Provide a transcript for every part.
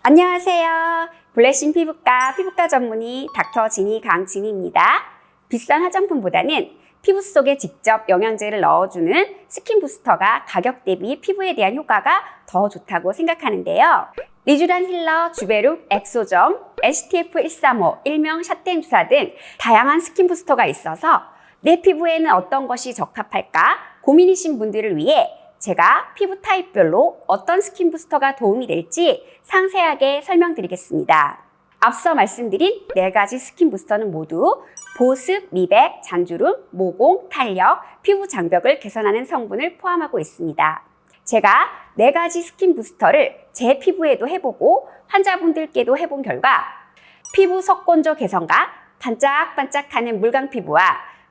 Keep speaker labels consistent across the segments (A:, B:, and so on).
A: 안녕하세요. 블레싱 피부과 전문의 닥터 지니 강진희입니다. 비싼 화장품보다는 피부 속에 직접 영양제를 넣어주는 스킨 부스터가 가격 대비 피부에 대한 효과가 더 좋다고 생각하는데요. 리쥬란 힐러, 주베룩, 엑소점, STF 135, 일명 샷땡 주사 등 다양한 스킨 부스터가 있어서 내 피부에는 어떤 것이 적합할까 고민이신 분들을 위해 제가 피부 타입별로 어떤 스킨 부스터가 도움이 될지 상세하게 설명드리겠습니다. 앞서 말씀드린 4가지 스킨 부스터는 모두 보습, 미백, 잔주름, 모공, 탄력, 피부 장벽을 개선하는 성분을 포함하고 있습니다. 제가 4가지 스킨 부스터를 제 피부에도 해보고 환자분들께도 해본 결과 피부 석곤조 개선과 반짝반짝하는 물광 피부와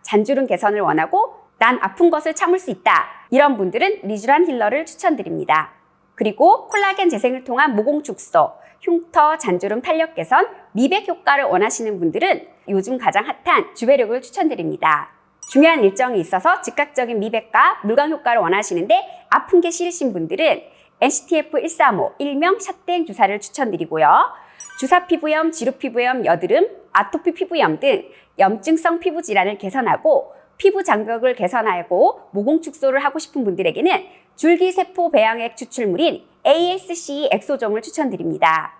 A: 잔주름 개선을 원하고 난 아픈 것을 참을 수 있다. 이런 분들은 리쥬란 힐러를 추천드립니다. 그리고 콜라겐 재생을 통한 모공 축소, 흉터, 잔주름 탄력 개선, 미백 효과를 원하시는 분들은 요즘 가장 핫한 주베룩을 추천드립니다. 중요한 일정이 있어서 즉각적인 미백과 물광 효과를 원하시는데 아픈 게 싫으신 분들은 STF 135, 일명 샷땡 주사를 추천드리고요. 주사 피부염, 지루 피부염, 여드름, 아토피 피부염 등 염증성 피부 질환을 개선하고 피부 장벽을 개선하고 모공 축소를 하고 싶은 분들에게는 줄기세포 배양액 추출물인 ASC 엑소점을 추천드립니다.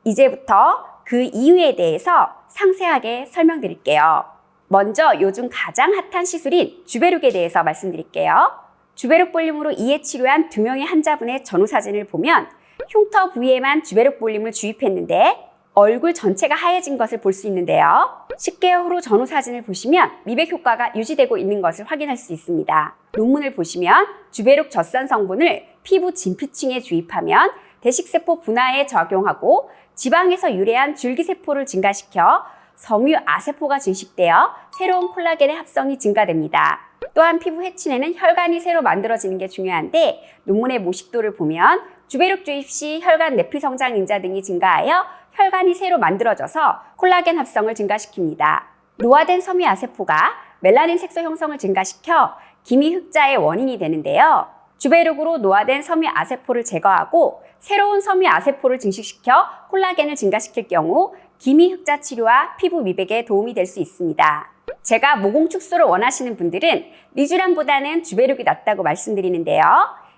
A: 이제부터 그 이유에 대해서 상세하게 설명드릴게요. 먼저 요즘 가장 핫한 시술인 주베룩에 대해서 말씀드릴게요. 주베룩 볼륨으로 이에 치료한 2명의 환자분의 전후 사진을 보면 흉터 부위에만 주베룩 볼륨을 주입했는데 얼굴 전체가 하얘진 것을 볼 수 있는데요. 10개월 후 전후 사진을 보시면 미백 효과가 유지되고 있는 것을 확인할 수 있습니다. 논문을 보시면 주베룩 젖산 성분을 피부 진피층에 주입하면 대식세포 분화에 작용하고 지방에서 유래한 줄기세포를 증가시켜 섬유 아세포가 증식되어 새로운 콜라겐의 합성이 증가됩니다. 또한 피부 해친에는 혈관이 새로 만들어지는 게 중요한데 논문의 모식도를 보면 주베룩 주입 시 혈관 내피 성장 인자 등이 증가하여 혈관이 새로 만들어져서 콜라겐 합성을 증가시킵니다. 노화된 섬유 아세포가 멜라닌 색소 형성을 증가시켜 기미 흑자의 원인이 되는데요. 주베룩으로 노화된 섬유 아세포를 제거하고 새로운 섬유 아세포를 증식시켜 콜라겐을 증가시킬 경우 기미 흑자 치료와 피부 미백에 도움이 될 수 있습니다. 제가 모공 축소를 원하시는 분들은 리쥬란보다는 주베룩이 낫다고 말씀드리는데요.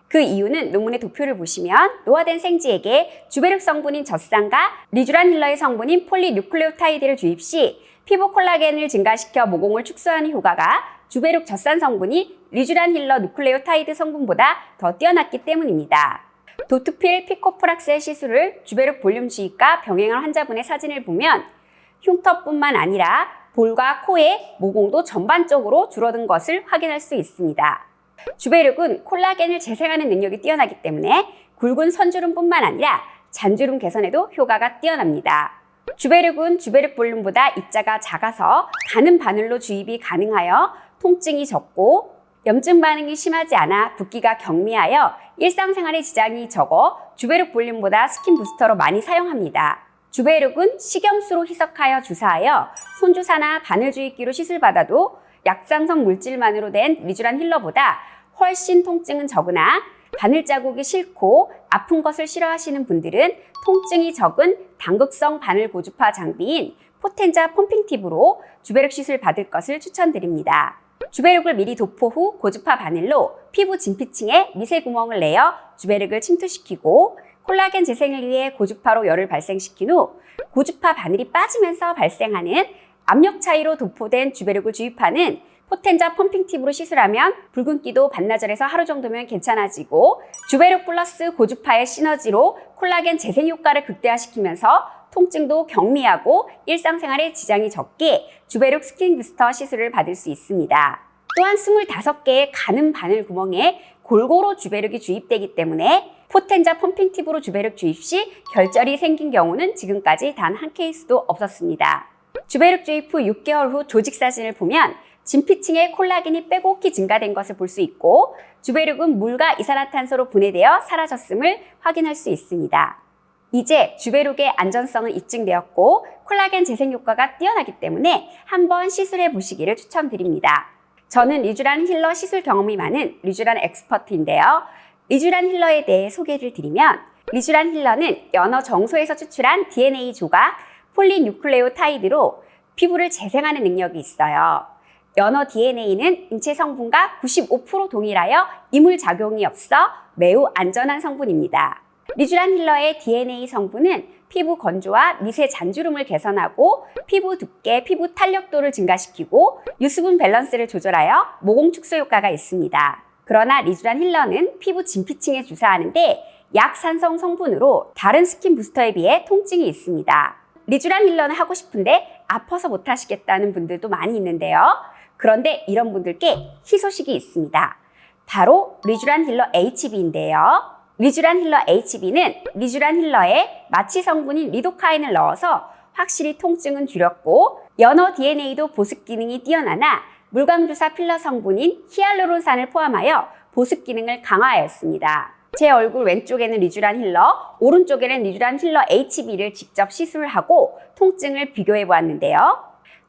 A: 그 이유는 논문의 도표를 보시면 노화된 생쥐에게 주베룩 성분인 젖산과 리쥬란 힐러의 성분인 폴리뉴클레오타이드를 주입 시 피부 콜라겐을 증가시켜 모공을 축소하는 효과가 주베룩 젖산 성분이 리쥬란 힐러 누클레오타이드 성분보다 더 뛰어났기 때문입니다. 도트필 피코프락셀 시술을 주베룩 볼륨 주입과 병행한 환자분의 사진을 보면 흉터뿐만 아니라 볼과 코의 모공도 전반적으로 줄어든 것을 확인할 수 있습니다. 주베룩은 콜라겐을 재생하는 능력이 뛰어나기 때문에 굵은 선주름뿐만 아니라 잔주름 개선에도 효과가 뛰어납니다. 주베룩은 주베룩 볼륨보다 입자가 작아서 가는 바늘로 주입이 가능하여 통증이 적고 염증 반응이 심하지 않아 붓기가 경미하여 일상생활에 지장이 적어 주베룩 볼륨보다 스킨 부스터로 많이 사용합니다. 주베룩은 식염수로 희석하여 주사하여 손주사나 바늘 주입기로 시술받아도 약산성 물질만으로 된 리쥬란 힐러보다 훨씬 통증은 적으나 바늘 자국이 싫고 아픈 것을 싫어하시는 분들은 통증이 적은 당극성 바늘 고주파 장비인 포텐자 펌핑 팁으로 주베룩 시술 받을 것을 추천드립니다. 주베룩을 미리 도포 후 고주파 바늘로 피부 진피층에 미세 구멍을 내어 주베룩을 침투시키고 콜라겐 재생을 위해 고주파로 열을 발생시킨 후 고주파 바늘이 빠지면서 발생하는 압력 차이로 도포된 주베룩을 주입하는 포텐자 펌핑 팁으로 시술하면 붉은기도 반나절에서 하루 정도면 괜찮아지고 주베룩 플러스 고주파의 시너지로 콜라겐 재생 효과를 극대화시키면서 통증도 경미하고 일상생활에 지장이 적게 주베룩 스킨 부스터 시술을 받을 수 있습니다. 또한 25개의 가는 바늘 구멍에 골고루 주베룩이 주입되기 때문에 포텐자 펌핑 팁으로 주베룩 주입 시 결절이 생긴 경우는 지금까지 단 한 케이스도 없었습니다. 주베룩 주입 후 6개월 후 조직 사진을 보면 진피층의 콜라겐이 빼곡히 증가된 것을 볼 수 있고 주베룩은 물과 이산화탄소로 분해되어 사라졌음을 확인할 수 있습니다. 이제 주베룩의 안전성은 입증되었고 콜라겐 재생 효과가 뛰어나기 때문에 한번 시술해 보시기를 추천드립니다. 저는 리쥬란 힐러 시술 경험이 많은 리쥬란 엑스퍼트인데요. 리쥬란 힐러에 대해 소개를 드리면 리쥬란 힐러는 연어 정소에서 추출한 DNA 조각 폴리뉴클레오타이드로 피부를 재생하는 능력이 있어요. 연어 DNA는 인체 성분과 95% 동일하여 이물 작용이 없어 매우 안전한 성분입니다. 리쥬란 힐러의 DNA 성분은 피부 건조와 미세 잔주름을 개선하고 피부 두께, 피부 탄력도를 증가시키고 유수분 밸런스를 조절하여 모공 축소 효과가 있습니다. 그러나 리쥬란 힐러는 피부 진피층에 주사하는데 약산성 성분으로 다른 스킨 부스터에 비해 통증이 있습니다. 리쥬란 힐러는 하고 싶은데 아파서 못 하시겠다는 분들도 많이 있는데요. 그런데 이런 분들께 희소식이 있습니다. 바로 리쥬란 힐러 HB인데요. 리쥬란 힐러 HB는 리쥬란 힐러에 마취 성분인 리도카인을 넣어서 확실히 통증은 줄였고 연어 DNA도 보습 기능이 뛰어나나 물광주사 필러 성분인 히알루론산을 포함하여 보습 기능을 강화하였습니다. 제 얼굴 왼쪽에는 리쥬란 힐러, 오른쪽에는 리쥬란 힐러 HB를 직접 시술을 하고 통증을 비교해 보았는데요.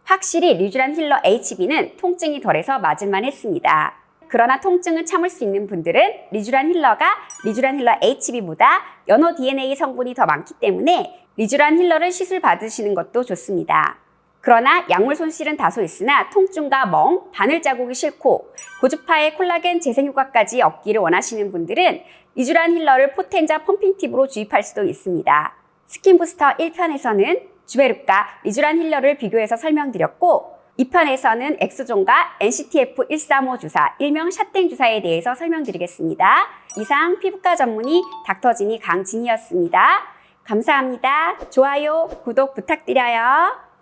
A: 확실히 리쥬란 힐러 HB는 통증이 덜해서 맞을만 했습니다. 그러나 통증을 참을 수 있는 분들은 리쥬란 힐러가 리쥬란 힐러 HB보다 연어 DNA 성분이 더 많기 때문에 리쥬란 힐러를 시술 받으시는 것도 좋습니다. 그러나 약물 손실은 다소 있으나 통증과 멍, 바늘 자국이 싫고 고주파의 콜라겐 재생 효과까지 얻기를 원하시는 분들은 리쥬란 힐러를 포텐자 펌핑 팁으로 주입할 수도 있습니다. 스킨 부스터 1편에서는 주베룩과 리쥬란 힐러를 비교해서 설명드렸고 2편에서는 엑소존과 NCTF135 주사, 일명 샷땡 주사에 대해서 설명드리겠습니다. 이상 피부과 전문의 닥터진이 강진이었습니다. 감사합니다. 좋아요, 구독 부탁드려요.